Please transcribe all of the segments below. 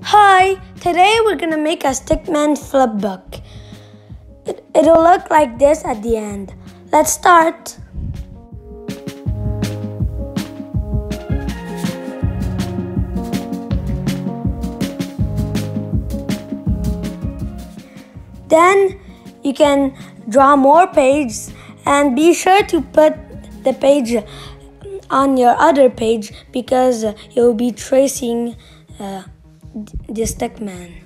Hi, today we're gonna make a stickman flipbook. It'll look like this at the end. Let's start. Then you can draw more pages and be sure to put the page on your other page because you'll be tracing the stickman.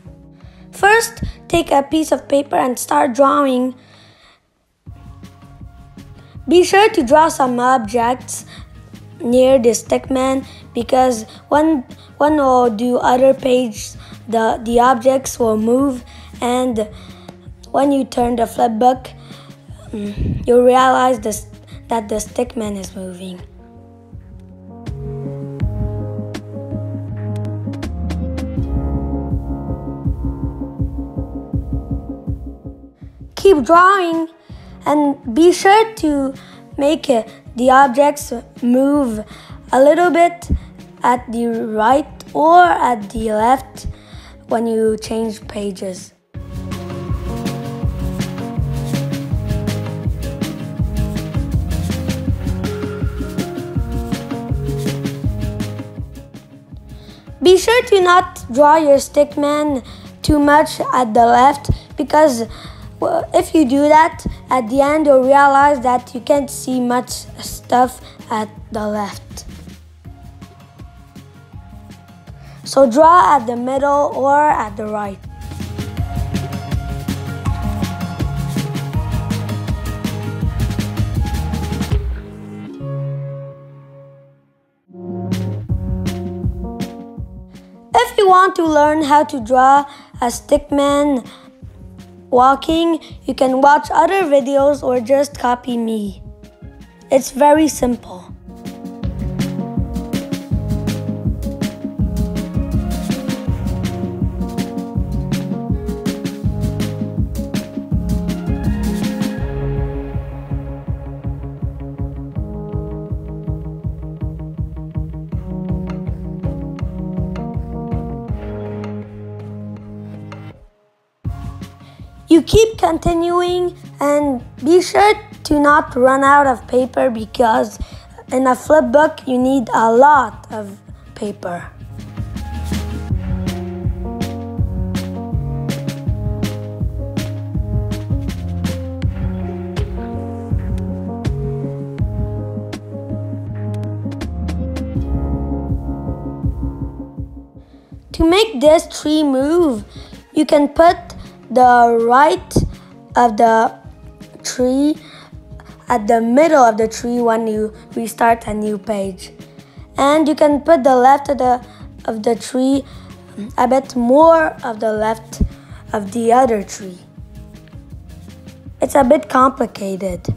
First, take a piece of paper and start drawing. Be sure to draw some objects near the stickman because when we'll do other pages, the objects will move, and when you turn the flipbook, you'll realize that the stickman is moving. Keep drawing and be sure to make the objects move a little bit at the right or at the left when you change pages. Be sure to not draw your stickman too much at the left because if you do that, at the end you'll realize that you can't see much stuff at the left. So draw at the middle or at the right. If you want to learn how to draw a stickman walking, you can watch other videos or just copy me. It's very simple. You keep continuing and be sure to not run out of paper because in a flipbook you need a lot of paper. To make this tree move, you can put the right of the tree at the middle of the tree when you restart a new page, and you can put the left of the tree a bit more of the left of the other tree. It's a bit complicated.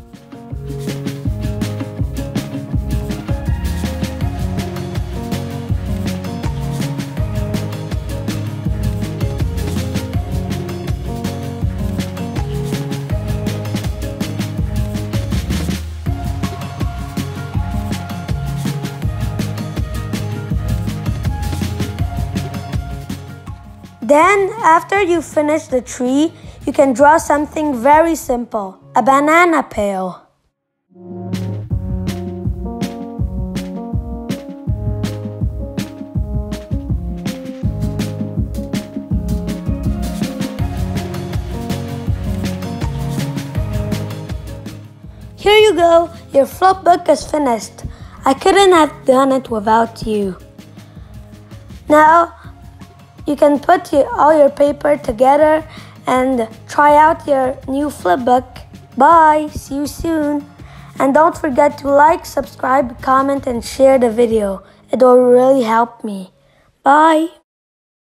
Then, after you finish the tree, you can draw something very simple, a banana peel. Here you go, your flipbook is finished. I couldn't have done it without you. Now, you can put all your paper together and try out your new flipbook. Bye, see you soon. And don't forget to like, subscribe, comment, and share the video. It will really help me. Bye.